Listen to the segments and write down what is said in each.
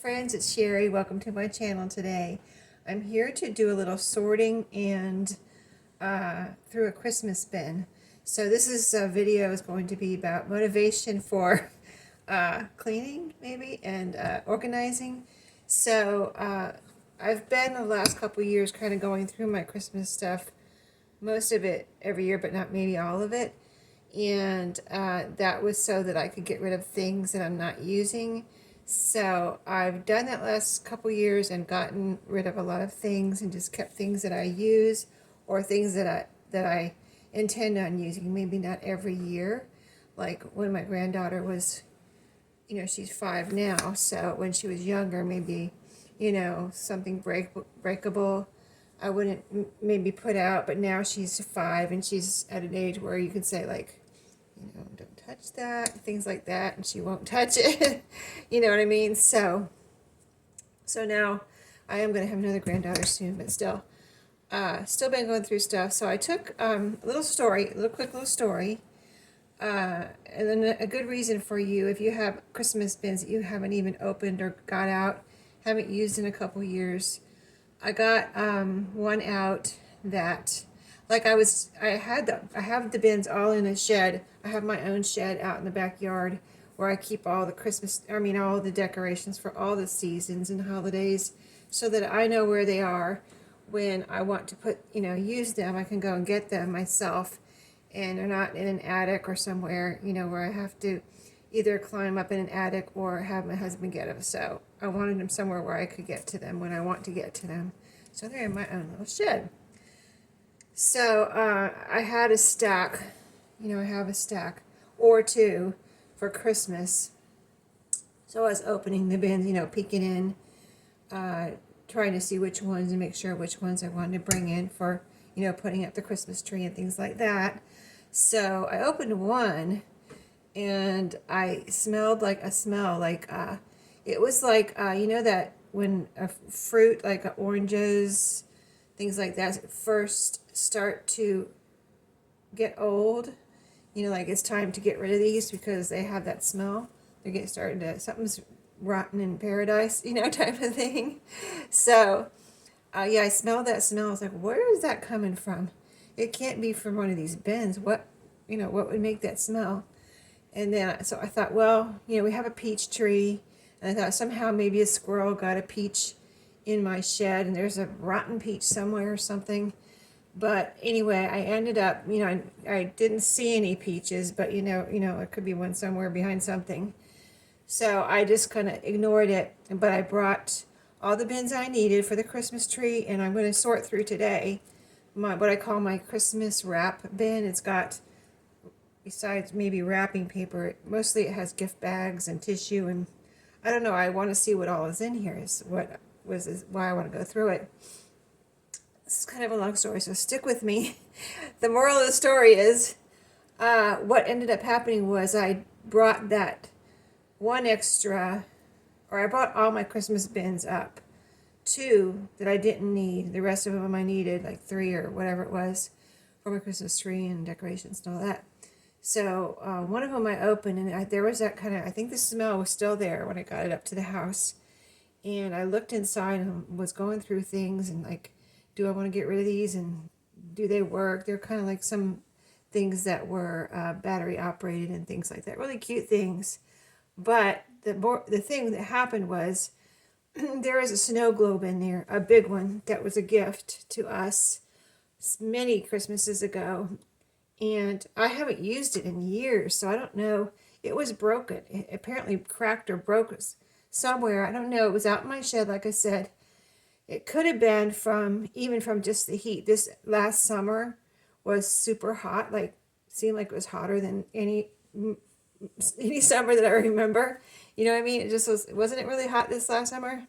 friends, it's Sherry. Welcome to my channel today. I'm here to do a little sorting and through a Christmas bin. So video is going to be about motivation for cleaning maybe and organizing. So I've been the last couple years kind of going through my Christmas stuff, most of it every year, but not maybe all of it. And that was so that I could get rid of things that I'm not using. So I've done that last couple years and gotten rid of a lot of things and just kept things that I use or things that I intend on using, maybe not every year. Like when my granddaughter was, she's 5 now, so when she was younger, maybe, something breakable I wouldn't maybe put out, but now she's 5 and she's at an age where you can say, like, don't touch that, things like that, and she won't touch it. You know what I mean? So now I am going to have another granddaughter soon, but still been going through stuff. So I took a quick little story, and then a good reason for you, if you have Christmas bins that you haven't even opened or got out, haven't used in a couple years. I got one out that, like I have the bins all in a shed. I have my own shed out in the backyard where I keep all all the decorations for all the seasons and holidays, so that I know where they are when I want to use them. I can go and get them myself, and they're not in an attic or somewhere, where I have to either climb up in an attic or have my husband get them. So I wanted them somewhere where I could get to them when I want to get to them. So they're in my own little shed. So I had a stack, I have a stack or two for Christmas. So I was opening the bins, peeking in, trying to see which ones and make sure which ones I wanted to bring in for, putting up the Christmas tree and things like that. So I opened one and I smelled like it was like, that when a fruit like oranges, things like that, first start to get old, like it's time to get rid of these because they have that smell. They're getting started to, something's rotten in paradise, type of thing. So, I smelled that smell. I was like, where is that coming from? It can't be from one of these bins. What would make that smell? And then, so I thought, well, we have a peach tree. And I thought somehow maybe a squirrel got a peach in my shed and there's a rotten peach somewhere or something. But anyway, I ended up, I didn't see any peaches, but it could be one somewhere behind something. So I just kind of ignored it. But I brought all the bins I needed for the Christmas tree, and I'm going to sort through today what I call my Christmas wrap bin. It's got, besides maybe wrapping paper, mostly it has gift bags and tissue, and I don't know, I want to see what all is in here, is why I want to go through it. This is kind of a long story, so stick with me. The moral of the story is, what ended up happening was I brought that one extra, or I brought all my Christmas bins up. 2 that I didn't need. The rest of them I needed, like 3 or whatever it was, for my Christmas tree and decorations and all that. So one of them I opened, and there was that kind of, I think the smell was still there when I got it up to the house. And I looked inside and was going through things and like, do I want to get rid of these and do they work? They're kind of like some things that were battery operated and things like that. Really cute things. But the thing that happened was there was a snow globe in there, a big one that was a gift to us many Christmases ago. And I haven't used it in years, so I don't know. It was broken. It apparently cracked or broke somewhere. I don't know. It was out in my shed, like I said. It could have been from just the heat. This last summer was super hot. Like, seemed like it was hotter than any summer that I remember. You know what I mean? Wasn't it really hot this last summer?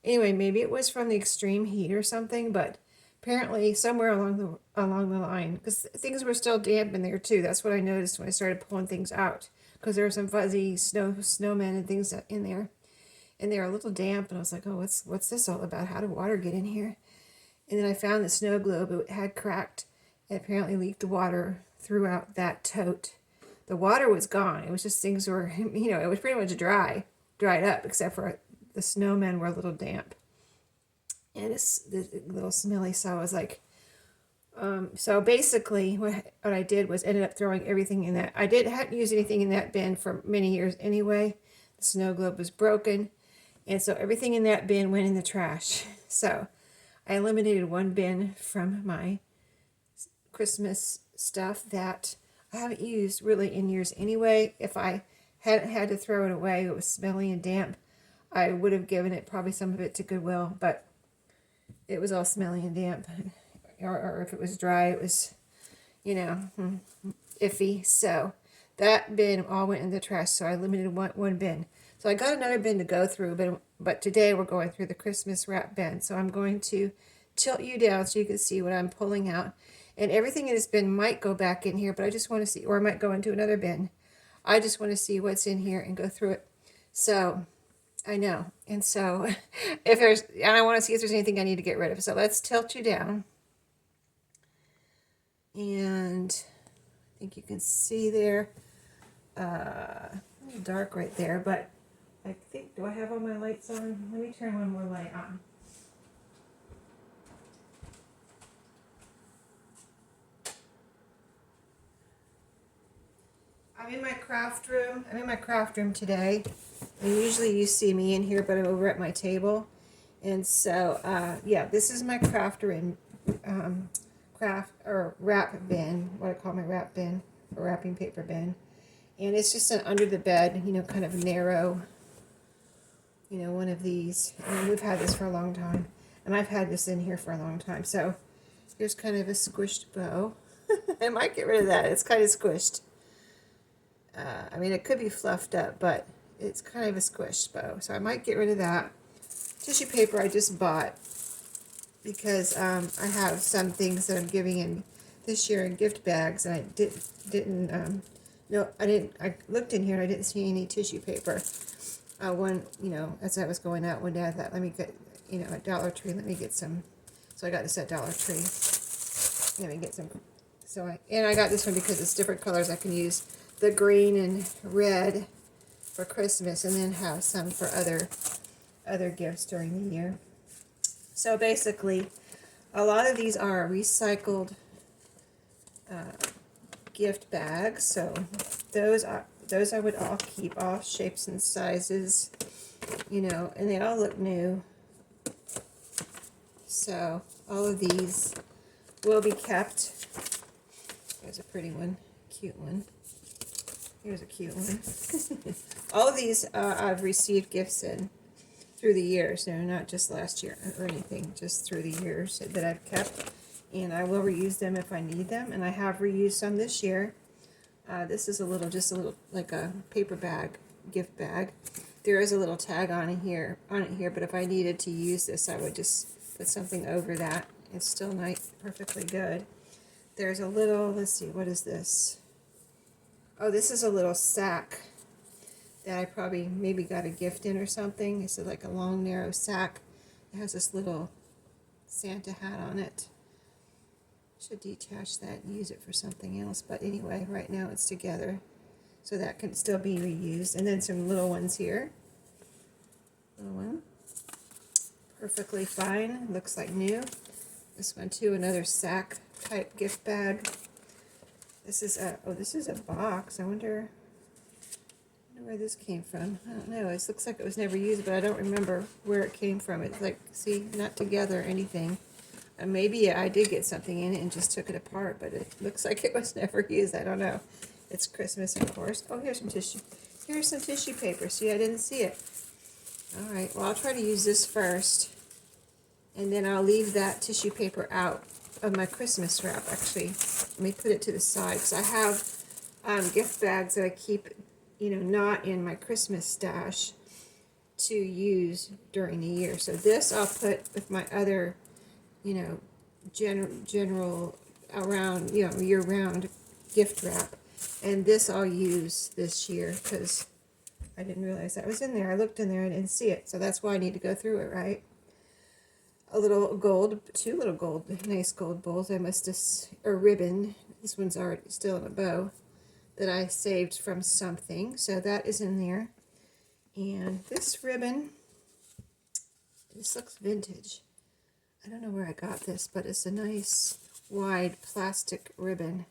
Anyway, maybe it was from the extreme heat or something, but apparently somewhere along the line, because things were still damp in there too. That's what I noticed when I started pulling things out, because there were some fuzzy snowmen and things in there, and they were a little damp. And I was like, oh, what's this all about? How did water get in here? And then I found the snow globe. It had cracked and apparently leaked water throughout that tote. The water was gone. It was just things were, it was pretty much dried up, except for the snowmen were a little damp. And it's a little smelly, so I was like, so basically what I did was ended up throwing everything in that. Hadn't used anything in that bin for many years anyway. The snow globe was broken. And so everything in that bin went in the trash. So I eliminated one bin from my Christmas stuff that I haven't used really in years anyway. If I hadn't had to throw it away, it was smelly and damp, I would have given it probably some of it to Goodwill, but it was all smelly and damp. Or if it was dry, it was, iffy. So that bin all went in the trash, so I limited one bin. So I got another bin to go through, but today we're going through the Christmas wrap bin. So I'm going to tilt you down so you can see what I'm pulling out. And everything in this bin might go back in here, but I just want to see, or I might go into another bin. I just want to see what's in here and go through it. So I know. And so and I want to see if there's anything I need to get rid of. So let's tilt you down. And I think you can see there, a little dark right there, but I think, do I have all my lights on? Let me turn one more light on. I'm in my craft room today. And usually you see me in here, but I'm over at my table. And so, yeah, this is my craft or wrap bin, what I call my wrap bin, or wrapping paper bin. And it's just an under the bed, kind of narrow, one of these. And we've had this for a long time. And I've had this in here for a long time. So here's kind of a squished bow. I might get rid of that. It's kind of squished. I mean, it could be fluffed up, but it's kind of a squished bow. So I might get rid of that. Tissue paper I just bought because I have some things that I'm giving in this year in gift bags, and I looked in here and I didn't see any tissue paper. As I was going out one day, I thought, let me get, at Dollar Tree, let me get some. So I got this at Dollar Tree. Let me get some. And I got this one because it's different colors. I can use the green and red for Christmas, and then have some for other gifts during the year. So basically, a lot of these are recycled gift bags. So those I would all keep, all shapes and sizes, and they all look new. So all of these will be kept. There's a pretty one, cute one. Here's a cute one. All of these I've received gifts in through the years. No, not just last year or anything, just through the years that I've kept. And I will reuse them if I need them. And I have reused some this year. This is just a little, like a paper bag, gift bag. There is a little tag on it here, but if I needed to use this, I would just put something over that. It's still nice, perfectly good. There's a little, let's see, what is this? Oh, this is a little sack that I probably maybe got a gift in or something. It's like a long, narrow sack. It has this little Santa hat on it. Should detach that and use it for something else. But anyway, right now it's together. So that can still be reused. And then some little ones here. Little one. Perfectly fine. Looks like new. This one too, another sack type gift bag. This is a box. I wonder where this came from. I don't know. It looks like it was never used, but I don't remember where it came from. It's like, see, not together or anything. Maybe I did get something in it and just took it apart, but it looks like it was never used. I don't know. It's Christmas, of course. Oh, here's some tissue. Here's some tissue paper. See, I didn't see it. All right. Well, I'll try to use this first, and then I'll leave that tissue paper out of my Christmas wrap. Actually, let me put it to the side because I have gift bags that I keep, not in my Christmas stash to use during the year. So this I'll put with my other, general around, year-round gift wrap. And this I'll use this year because I didn't realize that was in there. I looked in there and didn't see it. So that's why I need to go through it, right? Two little gold, nice gold bowls. I must have, or ribbon. This one's already still in a bow that I saved from something. So that is in there. And this ribbon, This looks vintage. I don't know where I got this, but it's a nice wide plastic ribbon.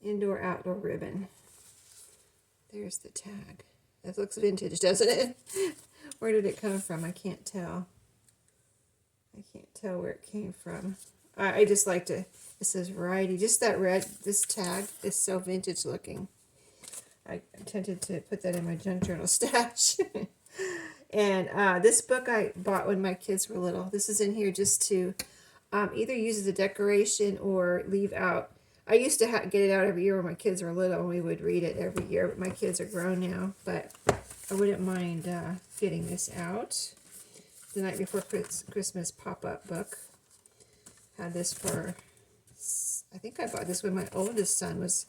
Indoor-outdoor ribbon. There's the tag. That looks vintage, doesn't it? Where did it come from? I can't tell. I can't tell where it came from. I just like to, it says variety. Just that red, this tag is so vintage looking. I tempted to put that in my junk journal stash. And this book I bought when my kids were little. This is in here just to either use as a decoration or leave out. I used to get it out every year when my kids were little, and we would read it every year. But my kids are grown now, but I wouldn't mind getting this out. The Night Before Christmas pop-up book. Had this for, I think I bought this when my oldest son was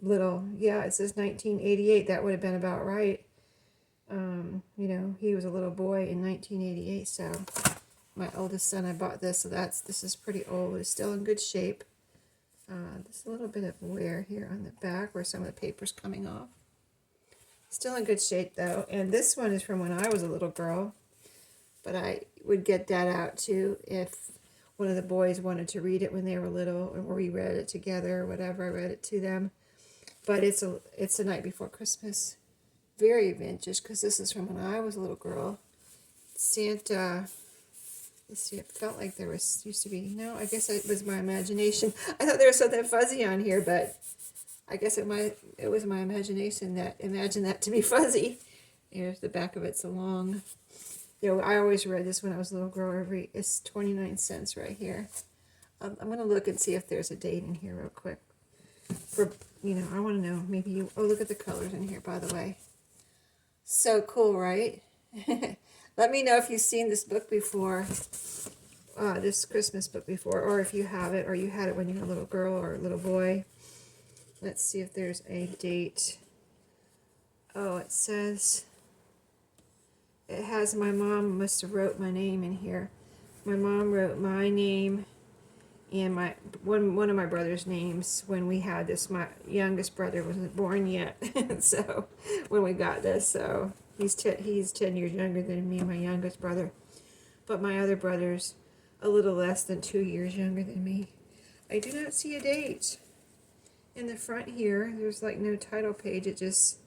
little. Yeah, it says 1988. That would have been about right. You know, he was a little boy in 1988, so my oldest son, I bought this, so this is pretty old. It's still in good shape. There's a little bit of wear here on the back where some of the paper's coming off. Still in good shape, though. And this one is from when I was a little girl, but I would get that out, too, if one of the boys wanted to read it when they were little, or we read it together, or whatever. I read it to them. But it's The Night Before Christmas. Very vintage, because this is from when I was a little girl. Santa, let's see, it felt like there used to be, no, I guess it was my imagination. I thought there was something fuzzy on here, but I guess it was my imagination that imagined that to be fuzzy. Here's the back of it, so long. You know, I always read this when I was a little girl. It's 29 cents right here. I'm going to look and see if there's a date in here real quick. For, you know, I want to know, maybe you, oh, look at the colors in here, by the way. So cool, right? Let me know if you've seen this book before, this Christmas book before, or if you have it, or you had it when you were a little girl or a little boy. Let's see if there's a date. Oh, it says, it has my mom must have wrote my name in here. My mom wrote my name and one of my brother's names when we had this. My youngest brother wasn't born yet, so when we got this, so he's 10 years younger than me, my youngest brother, but my other brother's a little less than 2 years younger than me. I do not see a date in the front here. There's like no title page. It just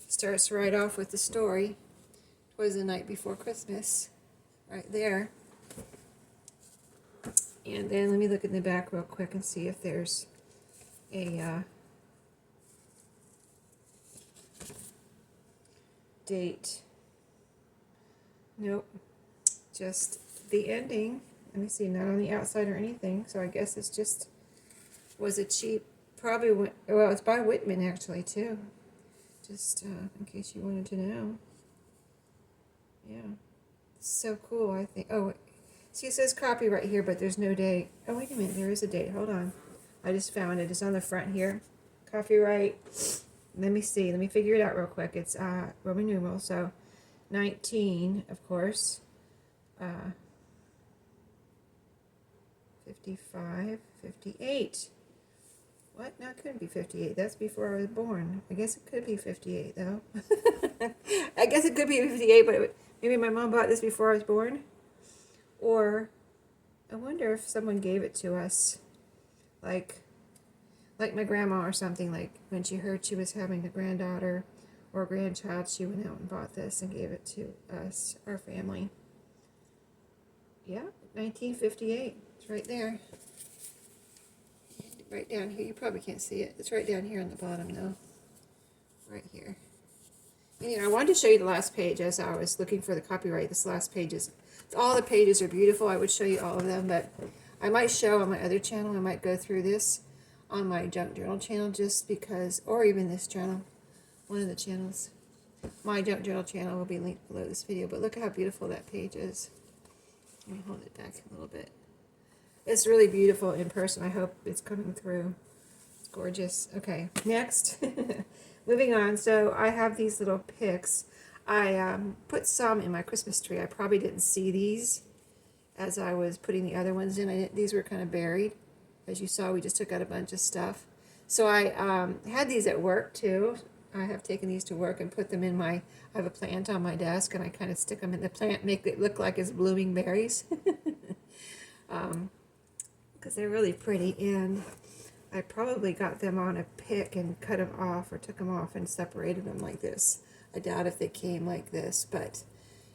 starts right off with the story. It was the night before Christmas, right there. And then let me look in the back real quick and see if there's a date. Nope, just the ending. Let me see, not on the outside or anything, so I guess it's just was a cheap, probably went, well, it's by Whitman actually too, just in case you wanted to know. Yeah, so cool. I think, oh, see, it says copyright here, but there's no date. Oh, wait a minute, there is a date. Hold on. I just found it. It's on the front here. Copyright. Let me see. Let me figure it out real quick. It's Roman numeral, so 19, of course. 55, 58. What? No, it couldn't be 58. That's before I was born. I guess it could be 58, though. I guess it could be 58, but maybe my mom bought this before I was born. Or I wonder if someone gave it to us, like my grandma or something, like when she heard she was having a granddaughter or a grandchild, she went out and bought this and gave it to us, our family. Yeah, 1958. It's right there. Right down here. You probably can't see it. It's right down here on the bottom, though. Right here. And, I wanted to show you the last page as I was looking for the copyright. This last page is, all the pages are beautiful. I would show you all of them, but I might show on my other channel. I might go through this on my junk journal channel just because, or even this channel, one of the channels. My junk journal channel will be linked below this video, but look at how beautiful that page is. Let me hold it back a little bit. It's really beautiful in person. I hope it's coming through. It's gorgeous. Okay, next. Moving on. So I have these little picks. I put some in my Christmas tree. I probably didn't see these as I was putting the other ones in. These were kind of buried. As you saw, we just took out a bunch of stuff. So I had these at work too. I have taken these to work and put them in my, I have a plant on my desk, and I kind of stick them in the plant, make it look like it's blooming berries. Because they're really pretty, and I probably got them on a pick and cut them off, or took them off and separated them like this. I doubt if they came like this, but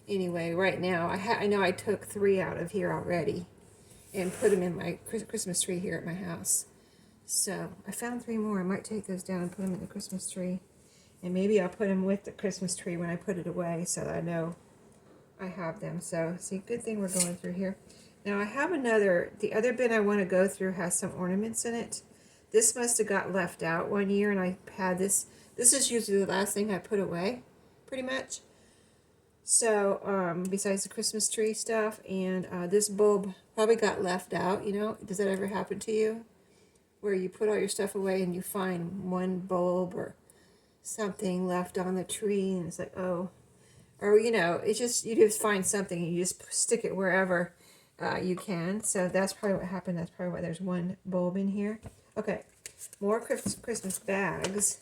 anyway, right now, I know I took 3 out of here already and put them in my Christmas tree here at my house. So I found 3 more. I might take those down and put them in the Christmas tree. And maybe I'll put them with the Christmas tree when I put it away, so that I know I have them. So, see, good thing we're going through here. Now I have the other bin I want to go through has some ornaments in it. This must have got left out one year, and I had this. This is usually the last thing I put away, pretty much. So, besides the Christmas tree stuff, and this bulb probably got left out, you know. Does that ever happen to you? Where you put all your stuff away and you find one bulb or something left on the tree, and it's like, oh. Or, you know, it's just, you just find something and you just stick it wherever you can. So that's probably what happened. That's probably why there's one bulb in here. Okay, more Christmas bags.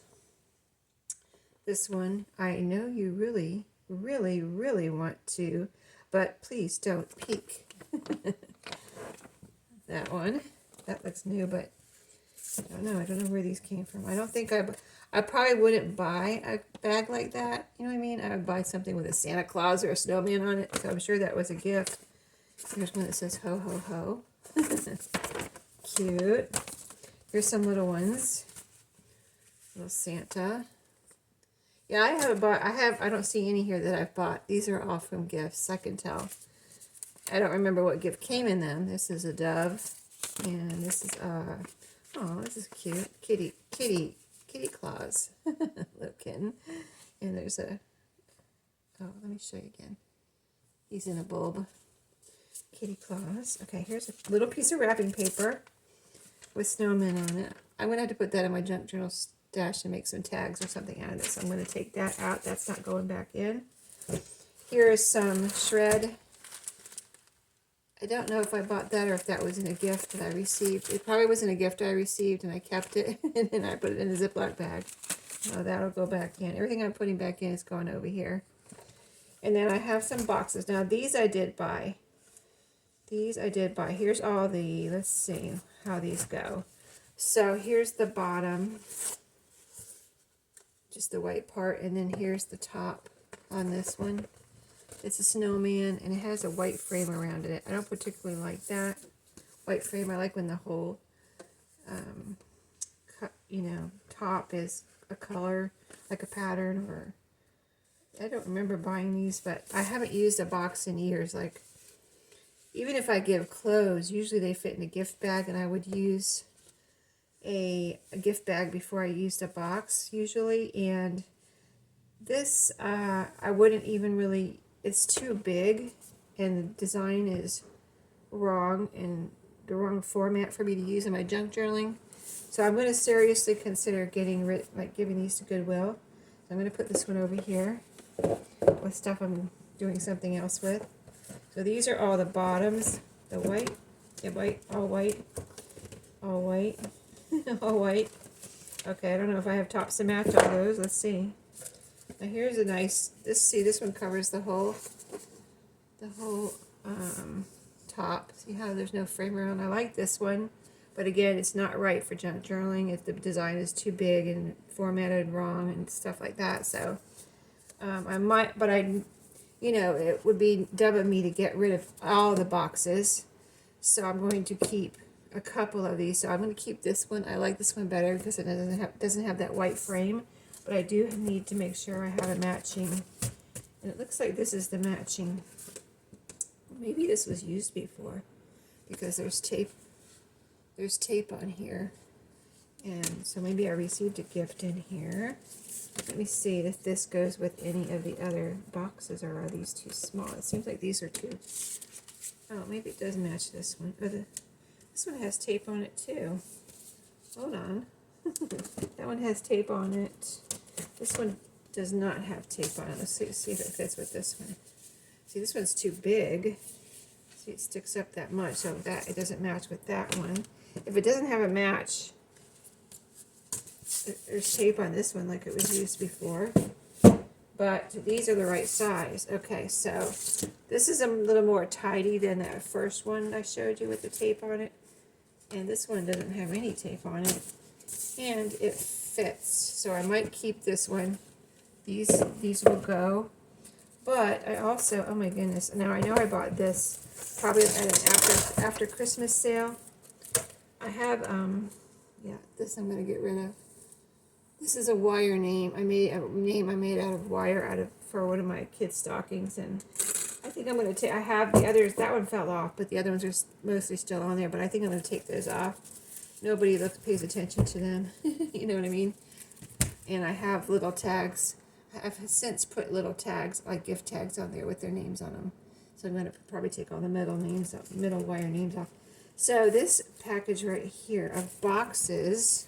This one, I know you really, really, really want to, but please don't peek. That one, that looks new, but I don't know where these came from. I don't think I probably wouldn't buy a bag like that. You know what I mean? I would buy something with a Santa Claus or a snowman on it. So I'm sure that was a gift. Here's one that says ho ho ho. Cute. Here's some little ones. Little Santa. Yeah, I haven't bought. I don't see any here that I've bought. These are all from gifts. I can tell. I don't remember what gift came in them. This is a dove, and this is oh, this is cute. Kitty claws. Little kitten. And there's a, oh, let me show you again. He's in a bulb. Kitty claws. Okay, here's a little piece of wrapping paper with snowmen on it. I'm going to have to put that in my junk journal stash and make some tags or something out of it. So I'm going to take that out. That's not going back in. Here is some shred. I don't know if I bought that or if that was in a gift that I received. It probably was in a gift I received, and I kept it, and then I put it in a Ziploc bag. Oh, that'll go back in. Everything I'm putting back in is going over here. And then I have some boxes. Now, these I did buy. These I did buy. Here's all the, let's see how these go. So here's the bottom, just the white part, and then here's the top on this one. It's a snowman, and it has a white frame around it. I don't particularly like that white frame. I like when the whole, you know, top is a color, like a pattern, or I don't remember buying these, but I haven't used a box in years. Like, even if I give clothes, usually they fit in a gift bag, and I would use a gift bag before I used a box, usually, and this, I wouldn't even really, it's too big, and the design is wrong, and the wrong format for me to use in my junk journaling. So I'm going to seriously consider giving these to Goodwill. I'm going to put this one over here with stuff I'm doing something else with. So these are all the bottoms, the white, all white, all white, all white. Okay, I don't know if I have tops to match all those. Let's see. Now here's a nice, this one covers the whole top. See how there's no frame around? I like this one, but again, it's not right for junk journaling if the design is too big and formatted wrong and stuff like that. So I might, but you know, it would be dumb of me to get rid of all the boxes. So I'm going to keep a couple of these. So I'm going to keep this one. I like this one better because it doesn't have that white frame. But I do need to make sure I have a matching. And it looks like this is the matching. Maybe this was used before because there's tape. There's tape on here. And so maybe I received a gift in here. Let me see if this goes with any of the other boxes, or are these too small? It seems like these are too. Oh, maybe it does match this one. Oh, this one has tape on it too. Hold on. That one has tape on it. This one does not have tape on it. Let's see if it fits with this one. See, this one's too big. See, it sticks up that much, so that it doesn't match with that one. If it doesn't have a match, there's tape on this one like it was used before. But these are the right size. Okay, so this is a little more tidy than that first one I showed you with the tape on it. And this one doesn't have any tape on it. And it fits. So I might keep this one. These will go. But I also, oh my goodness, now I know I bought this probably at an after Christmas sale. I have, yeah, this I'm going to get rid of. This is a wire name. I made out of wire for one of my kids' stockings, and I think I'm going to take. I have the others. That one fell off, but the other ones are mostly still on there. But I think I'm going to take those off. Nobody pays attention to them. You know what I mean? And I have little tags. I've since put little tags, like gift tags, on there with their names on them. So I'm going to probably take all the middle wire names off. So this package right here of boxes,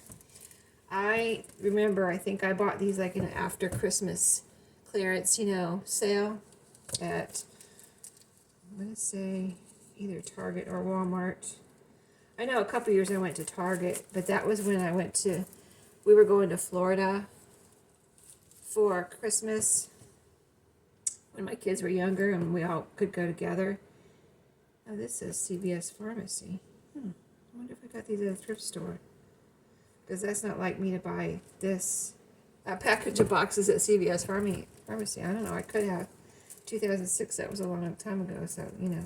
I remember, I think I bought these like in an after Christmas clearance, sale at, I'm going to say either Target or Walmart. I know a couple years I went to Target, but that was when we were going to Florida for Christmas when my kids were younger and we all could go together. Oh, this says CVS Pharmacy. I wonder if I got these at a thrift store. Because that's not like me to buy this package of boxes at CVS Pharmacy. I don't know. I could have. 2006, that was a long time ago, so,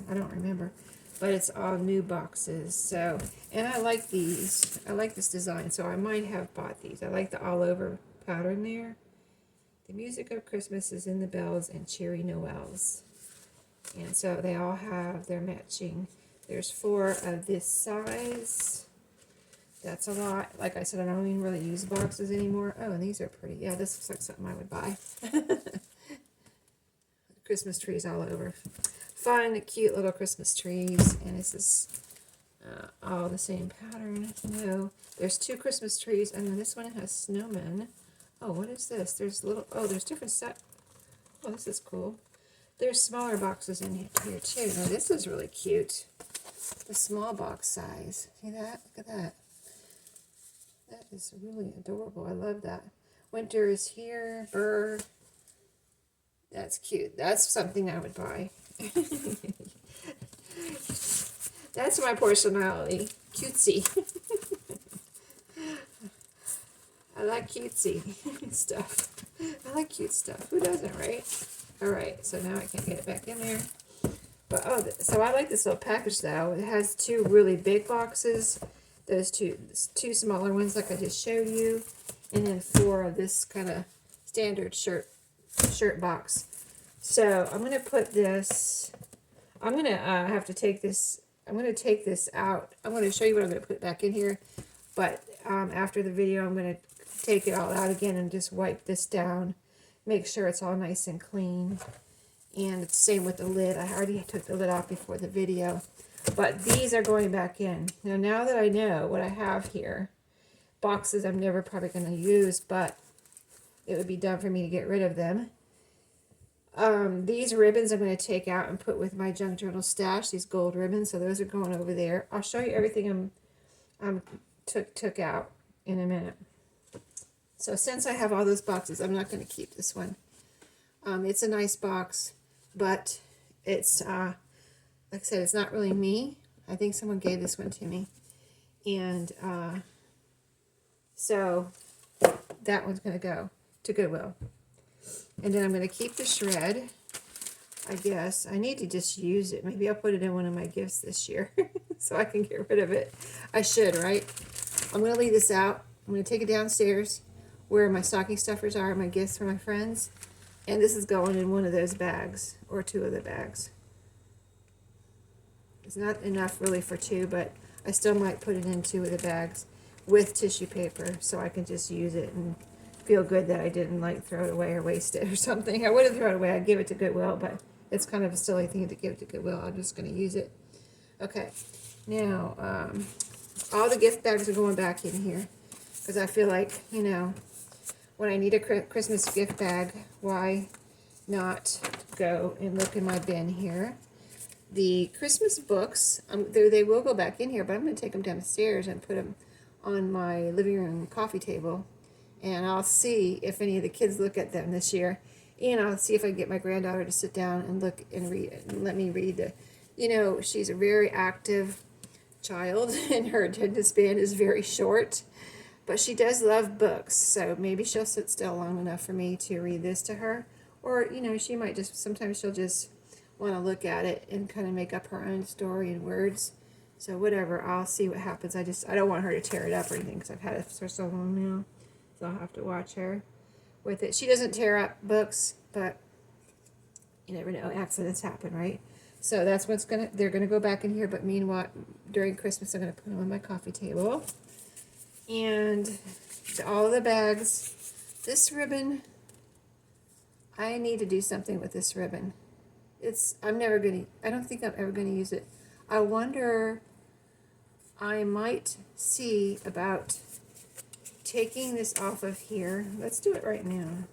I don't remember. But it's all new boxes. So, and I like these. I like this design, so I might have bought these. I like the all-over pattern there. The music of Christmas is in the bells and cheery Noels. And so they all have their matching. There's 4 of this size. That's a lot. Like I said, I don't even really use boxes anymore. Oh, and these are pretty. Yeah, this looks like something I would buy. Christmas trees all over. Fun, cute little Christmas trees. And this is all the same pattern. No, there's 2 Christmas trees, and then this one has snowmen. Oh, what is this? There's there's different set. Oh, this is cool. There's smaller boxes in here too. Now this is really cute. The small box size. See that? Look at that. That is really adorable. I love that. Winter is here. Burr. That's cute. That's something I would buy. That's my personality. Cutesy. I like cutesy stuff. I like cute stuff. Who doesn't, right? Alright, so now I can't get it back in there. But, so I like this little package, though. It has 2 really big boxes. Those two smaller ones like I just showed you. And then 4 of this kind of standard shirt box. So I'm going to put this, I'm going to have to take this, I'm going to take this out. I'm going to show you what I'm going to put back in here. But after the video, I'm going to take it all out again and just wipe this down. Make sure it's all nice and clean. And it's the same with the lid. I already took the lid off before the video. But these are going back in. Now that I know what I have here, boxes I'm never probably going to use, but it would be dumb for me to get rid of them. These ribbons I'm going to take out and put with my junk journal stash, these gold ribbons, so those are going over there. I'll show you everything I'm took out in a minute. So since I have all those boxes, I'm not going to keep this one. It's a nice box, but it's, like I said, it's not really me. I think someone gave this one to me. And so that one's going to go to Goodwill. And then I'm going to keep the shred. I guess I need to just use it. Maybe I'll put it in one of my gifts this year so I can get rid of it. I should, right? I'm going to leave this out. I'm going to take it downstairs where my stocking stuffers are, my gifts for my friends. And this is going in one of those bags, or 2 of the bags. It's not enough really for 2, but I still might put it in 2 of the bags with tissue paper so I can just use it and feel good that I didn't like throw it away or waste it or something. I wouldn't throw it away. I'd give it to Goodwill, but it's kind of a silly thing to give it to Goodwill. I'm just going to use it. Okay. Now, all the gift bags are going back in here because I feel like, you know, when I need a Christmas gift bag, why not go and look in my bin here? The Christmas books, they will go back in here, but I'm going to take them downstairs and put them on my living room coffee table and I'll see if any of the kids look at them this year, and I'll see if I can get my granddaughter to sit down and look and read it and let me read the, you know, she's a very active child and her attention span is very short, but she does love books, so maybe she'll sit still long enough for me to read this to her. Or, you know, she might just, sometimes she'll just want to look at it and kind of make up her own story in words. So whatever, I'll see what happens. I don't want her to tear it up or anything because I've had it for so long now. So I'll have to watch her with it. She doesn't tear up books, but you never know, accidents happen, right? So that's what's they're gonna go back in here, but meanwhile, during Christmas, I'm gonna put them on my coffee table. And all of the bags, this ribbon, I need to do something with this ribbon. I don't think I'm ever gonna use it. I wonder, I might see about taking this off of here. Let's do it right now.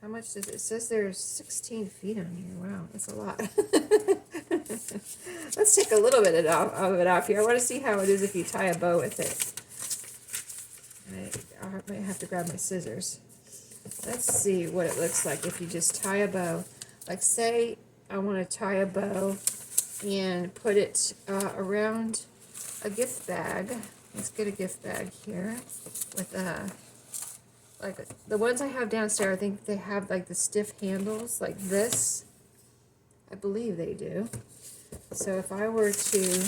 How much does it says there's 16 feet on here. Wow, that's a lot. Let's take a little bit of it off here. I want to see how it is if you tie a bow with it. I might have to grab my scissors. Let's see what it looks like if you just tie a bow. Like say I want to tie a bow and put it around a gift bag. Let's get a gift bag here with like the ones I have downstairs. I think they have like the stiff handles like this. I believe they do. So if I were to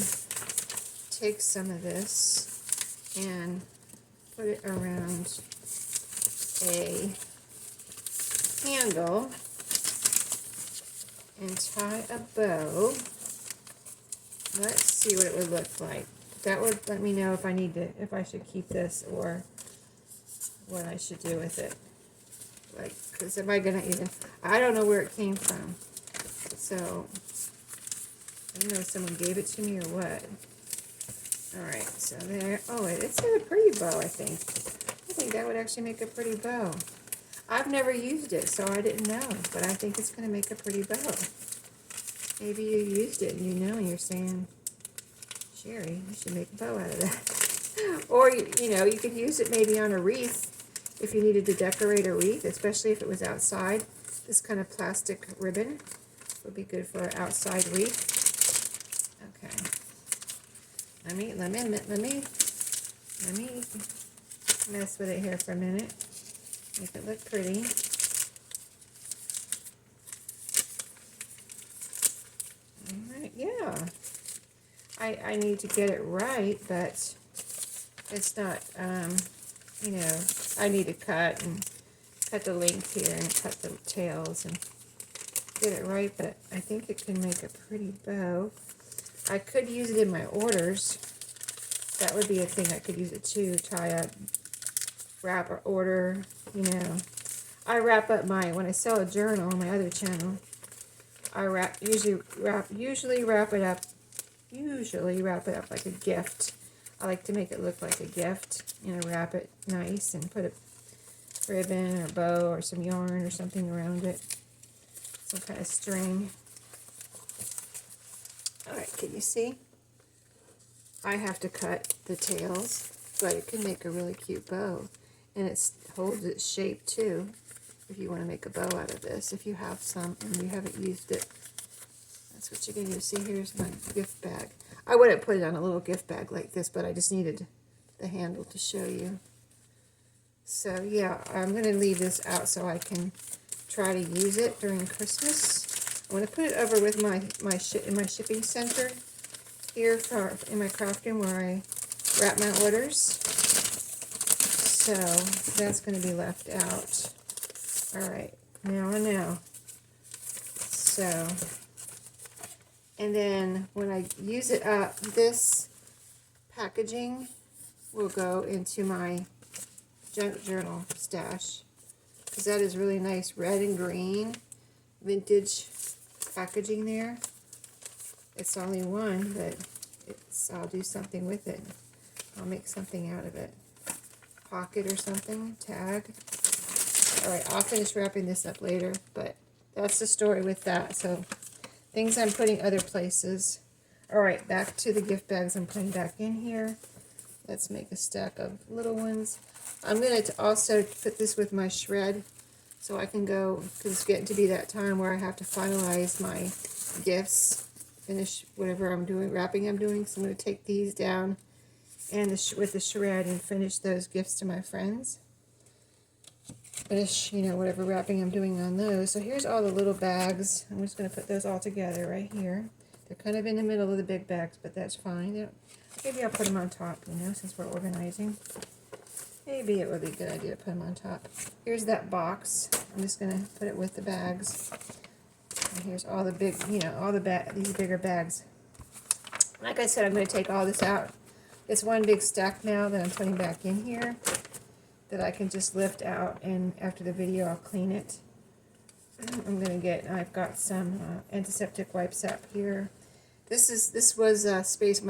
take some of this and put it around a handle and tie a bow, let's see what it would look like. That would let me know if I should keep this or what I should do with it. Like, because am I gonna I don't know where it came from. So I don't know if someone gave it to me or what. Alright, so there. Oh, it's a pretty bow, I think. I think that would actually make a pretty bow. I've never used it, so I didn't know, but I think it's going to make a pretty bow. Maybe you used it and you know, and you're saying, Sheree, you should make a bow out of that. Or, you know, you could use it maybe on a wreath if you needed to decorate a wreath, especially if it was outside. This kind of plastic ribbon would be good for an outside wreath. Okay. Let me mess with it here for a minute. Make it look pretty. Alright, yeah. I need to get it right, but it's not, you know, I need to cut the length here and cut the tails and get it right, but I think it can make a pretty bow. I could use it in my orders. That would be a thing I could use it to tie up, wrap or order, you know. I wrap up when I sell a journal on my other channel, I usually wrap it up like a gift. I like to make it look like a gift, you know, wrap it nice and put a ribbon or bow or some yarn or something around it. Some kind of string. Alright, can you see? I have to cut the tails, but it can make a really cute bow. And it holds its shape too, if you want to make a bow out of this. If you have some and you haven't used it, that's what you're going to do. See, here's my gift bag. I wouldn't put it on a little gift bag like this, but I just needed the handle to show you. So yeah, I'm going to leave this out so I can try to use it during Christmas. I'm going to put it over with in my shipping center here in my craft room where I wrap my orders. So that's going to be left out. Alright, now I know. So, and then when I use it up, this packaging will go into my junk journal stash. Because that is really nice red and green vintage packaging there. It's only one, but I'll do something with it. I'll make something out of it. Pocket or something, tag. Alright, I'll finish wrapping this up later, but that's the story with that. So, things I'm putting other places. Alright, back to the gift bags I'm putting back in here. let's make a stack of little ones. I'm going to also put this with my shred so I can go, because it's getting to be that time where I have to finalize my gifts, finish whatever I'm doing, wrapping I'm doing. So I'm going to take these down and with the shred and finish those gifts to my friends. Finish, you know, whatever wrapping I'm doing on those. So here's all the little bags. I'm just going to put those all together right here. They're kind of in the middle of the big bags, but that's fine. Maybe I'll put them on top, you know, since we're organizing. Maybe it would be a good idea to put them on top. Here's that box. I'm just going to put it with the bags. And here's all the big, you know, all these bigger bags. Like I said, I'm going to take all this out. It's one big stack now that I'm putting back in here that I can just lift out, and after the video I'll clean it. I've got some antiseptic wipes up here. This was space,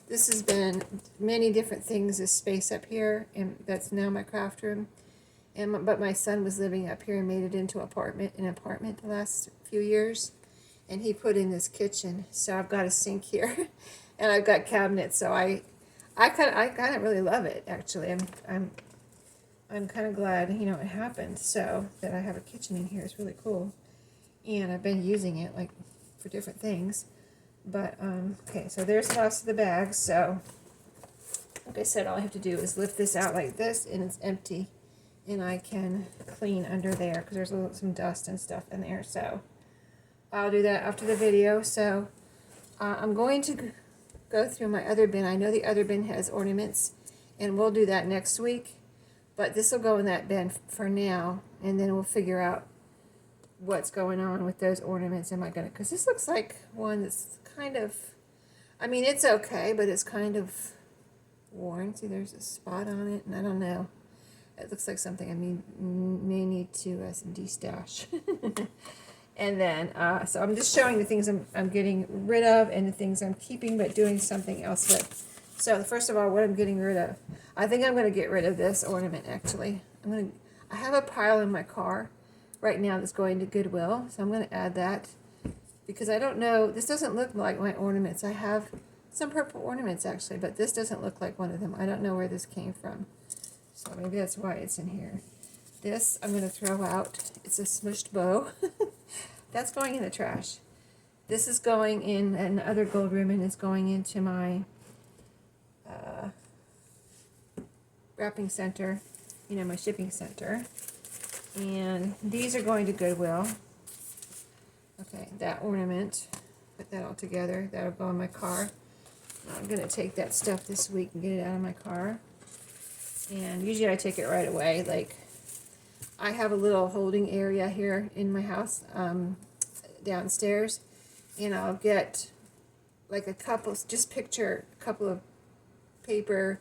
this has been many different things, this space up here, and that's now my craft room. But my son was living up here and made it into an apartment the last few years, and he put in this kitchen. So I've got a sink here, and I've got cabinets. So I kind of really love it, actually. I'm kind of glad, you know, it happened. So that I have a kitchen in here is really cool, and I've been using it like for different things. But okay, so there's the last of the bags. So like I said, all I have to do is lift this out like this, and it's empty, and I can clean under there because there's some dust and stuff in there. So I'll do that after the video. So I'm going to go through my other bin. I know the other bin has ornaments, and we'll do that next week. But this will go in that bin for now, and then we'll figure out what's going on with those ornaments. Am I going to, because this looks like one that's kind of, I mean, it's okay, but it's kind of worn. See, there's a spot on it, and I don't know. It looks like something I may need to de-stash. And then, so I'm just showing the things I'm getting rid of and the things I'm keeping but doing something else with. So first of all, what I'm getting rid of. I think I'm going to get rid of this ornament, actually. I have a pile in my car right now that's going to Goodwill, so I'm going to add that. Because I don't know, this doesn't look like my ornaments. I have some purple ornaments, actually, but this doesn't look like one of them. I don't know where this came from. So maybe that's why it's in here. This I'm going to throw out. It's a smushed bow. That's going in the trash. This is going in, and the other gold ribbon is going into my wrapping center, you know, my shipping center. And these are going to Goodwill. Okay, that ornament, put that all together. That'll go in my car. I'm going to take that stuff this week and get it out of my car. And usually I take it right away. Like, I have a little holding area here in my house downstairs, and I'll get like a couple, just picture a couple of paper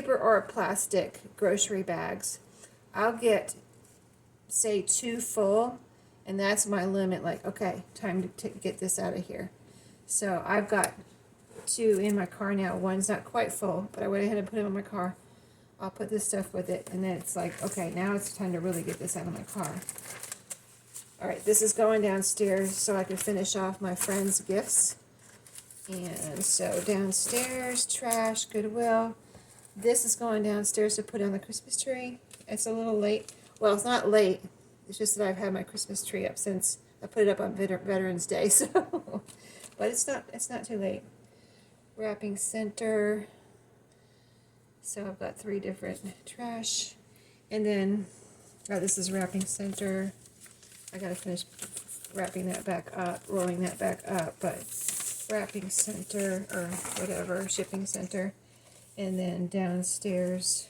or plastic grocery bags. I'll get, say, 2 full, and that's my limit. Like, okay, time to get this out of here. So I've got 2 in my car now. One's not quite full, but I went ahead and put it in my car. I'll put this stuff with it, and then it's like, okay, now it's time to really get this out of my car. All right, this is going downstairs so I can finish off my friends' gifts. And so downstairs, trash, Goodwill. This is going downstairs to put on the Christmas tree. It's a little late. Well, it's not late. It's just that I've had my Christmas tree up since I put it up on Veterans Day. So, but it's not too late. Wrapping center. So I've got 3 different trash. And then, this is wrapping center. I gotta finish wrapping that back up, rolling that back up, but wrapping center, or whatever, shipping center. And then downstairs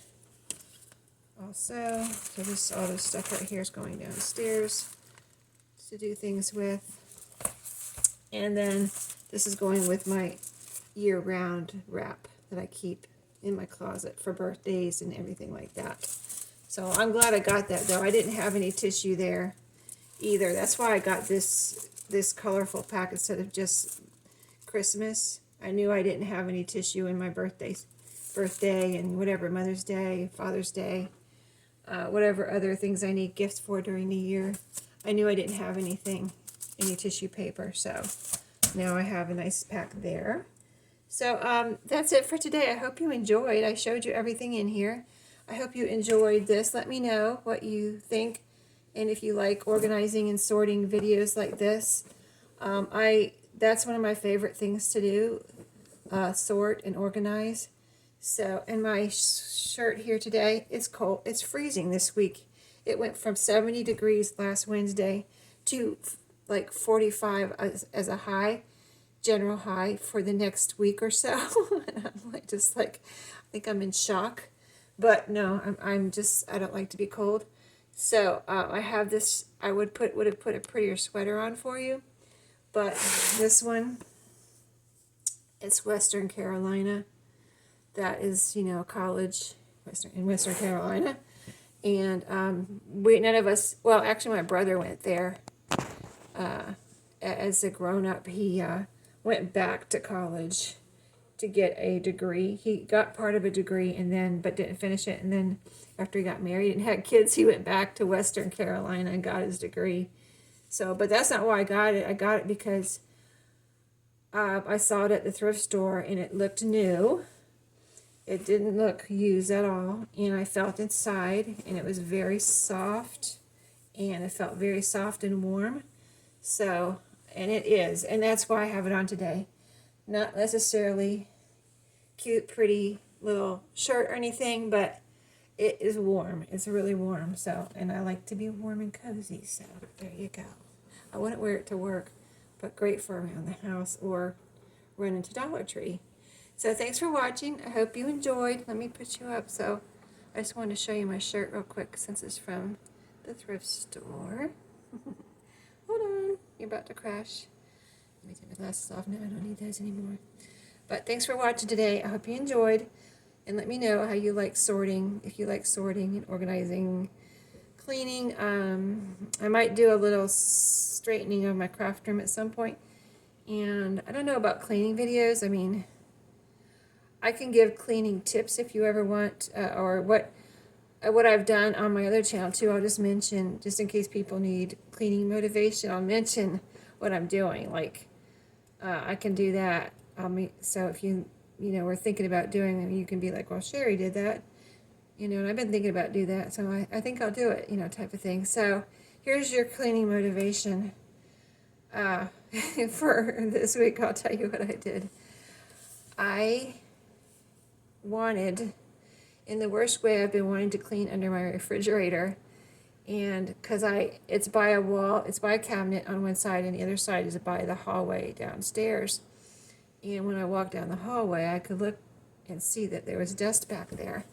also. So all this stuff right here is going downstairs to do things with. And then this is going with my year-round wrap that I keep in my closet for birthdays and everything like that. So I'm glad I got that, though. I didn't have any tissue there either. That's why I got this colorful pack instead of just Christmas. I knew I didn't have any tissue in my birthday and whatever, Mother's Day, Father's Day, whatever other things I need gifts for during the year. I knew I didn't have any tissue paper, so now I have a nice pack there. So that's it for today. I hope you enjoyed. I showed you everything in here. I hope you enjoyed this. Let me know what you think, and if you like organizing and sorting videos like this. That's one of my favorite things to do, sort and organize. So, and my shirt here today, it's cold. It's freezing this week. It went from 70 degrees last Wednesday to like 45 as a high, general high for the next week or so. And I'm like, just like, I think I'm in shock. But no, I'm just, I don't like to be cold. So I have this, I would have put a prettier sweater on for you. But this one, it's Western Carolina. That is, you know, college in Western Carolina. And none of us, well, actually my brother went there as a grown-up. He went back to college to get a degree. He got part of a degree and then, but didn't finish it. And then after he got married and had kids, he went back to Western Carolina and got his degree. So, but that's not why I got it. I got it because I saw it at the thrift store and it looked new. It didn't look used at all, and I felt inside, and it was very soft, and it felt very soft and warm. So, and it is, and that's why I have it on today. Not necessarily cute, pretty little shirt or anything, but it is warm. It's really warm. So, and I like to be warm and cozy. So there you go. I wouldn't wear it to work, but great for around the house or running to Dollar Tree. So thanks for watching. I hope you enjoyed. Let me put you up. So I just wanted to show you my shirt real quick since it's from the thrift store. Hold on. You're about to crash. Let me take my glasses off now. I don't need those anymore. But thanks for watching today. I hope you enjoyed. And let me know how you like sorting, if you like sorting and organizing, cleaning. I might do a little straightening of my craft room at some point. And I don't know about cleaning videos. I mean, I can give cleaning tips if you ever want, or what I've done on my other channel too. I'll just mention, just in case people need cleaning motivation, I'll mention what I'm doing. Like, I can do that. So if you were thinking about doing it, you can be like, well, Sheree did that, and I've been thinking about do that, so I think I'll do it, type of thing. So here's your cleaning motivation for this week. I'll tell you what I did. I wanted, in the worst way, I've been wanting to clean under my refrigerator, and because it's by a wall, it's by a cabinet on one side, and the other side is by the hallway downstairs. And when I walked down the hallway, I could look and see that there was dust back there.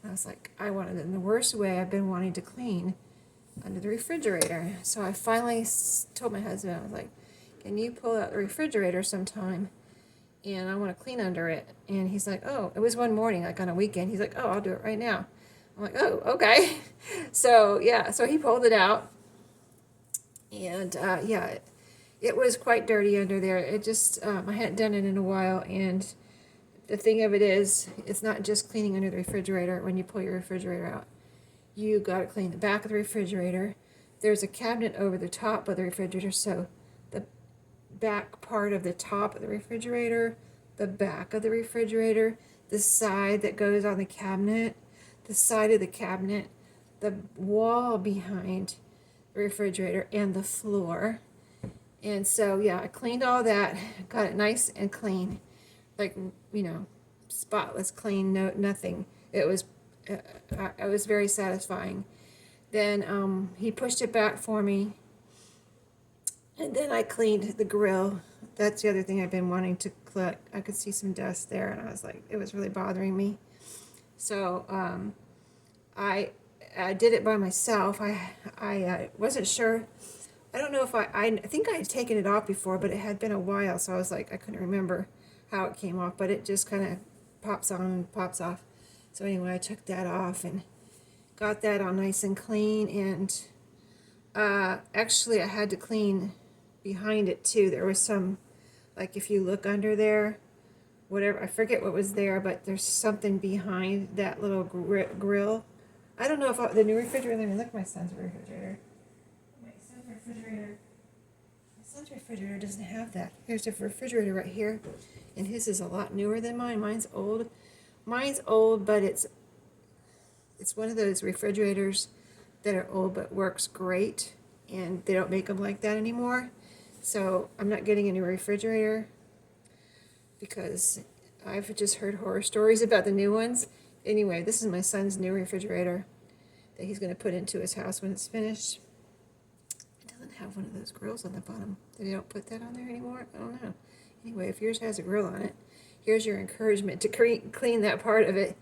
And I was like, I wanted it in the worst way. I've been wanting to clean under the refrigerator. So I finally told my husband, I was like, can you pull out the refrigerator sometime? And I want to clean under it. And he's like, oh, it was one morning, like on a weekend. He's like, oh, I'll do it right now. I'm like, oh, okay. So, yeah, so he pulled it out. And, yeah, it was quite dirty under there. It just, I hadn't done it in a while. And the thing of it is, it's not just cleaning under the refrigerator when you pull your refrigerator out. You got to clean the back of the refrigerator. There's a cabinet over the top of the refrigerator, so the back part of the top of the refrigerator, the back of the refrigerator, the side that goes on the cabinet, the side of the cabinet, the wall behind the refrigerator, and the floor. And so, yeah, I cleaned all that, got it nice and clean, like, spotless, clean, nothing. It was very satisfying. Then he pushed it back for me. And then I cleaned the grill. That's the other thing I've been wanting to collect. I could see some dust there, and I was like, it was really bothering me. So I did it by myself. I wasn't sure. I don't know if I think I had taken it off before, but it had been a while, so I was like, I couldn't remember how it came off, but it just kind of pops on and pops off. So anyway, I took that off and got that all nice and clean, and actually I had to clean behind it too. There was some, like if you look under there, whatever, I forget what was there, but there's something behind that little grill. I don't know if the new refrigerator, let me look at my son's refrigerator. My son's son's refrigerator doesn't have that. Here's a refrigerator right here, and his is a lot newer than mine. Mine's old. Mine's old, but it's one of those refrigerators that are old but works great, and they don't make them like that anymore. So I'm not getting a new refrigerator because I've just heard horror stories about the new ones. Anyway, this is my son's new refrigerator that he's going to put into his house when it's finished. It doesn't have one of those grills on the bottom. They don't put that on there anymore? I don't know. Anyway, if yours has a grill on it, here's your encouragement to clean that part of it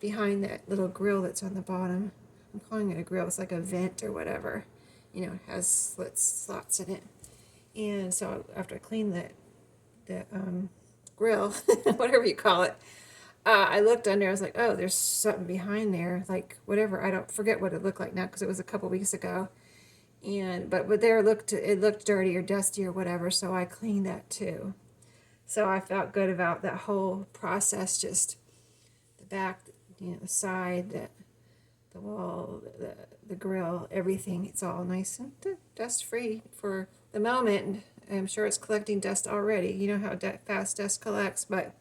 behind that little grill that's on the bottom. I'm calling it a grill. It's like a vent or whatever. You know, it has slots in it. And so after I clean the grill, whatever you call it, I looked under. I was like, oh, there's something behind there, like whatever. I don't forget what it looked like now because it was a couple weeks ago. And but there it looked dirty or dusty or whatever. So I cleaned that too. So I felt good about that whole process. Just the back, you know, the side, the wall, the grill, everything. It's all nice and dust free for the moment. I'm sure it's collecting dust already. You know how fast dust collects, but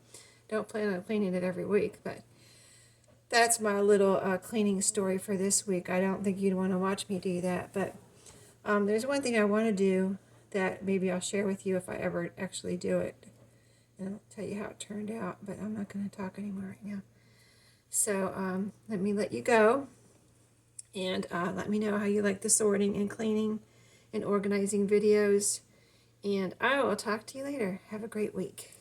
don't plan on cleaning it every week. But that's my little cleaning story for this week. I don't think you'd want to watch me do that, but there's one thing I want to do that maybe I'll share with you if I ever actually do it. And I'll tell you how it turned out, but I'm not going to talk anymore right now. So let me let you go, and let me know how you like the sorting and cleaning and organizing videos. And I will talk to you later. Have a great week.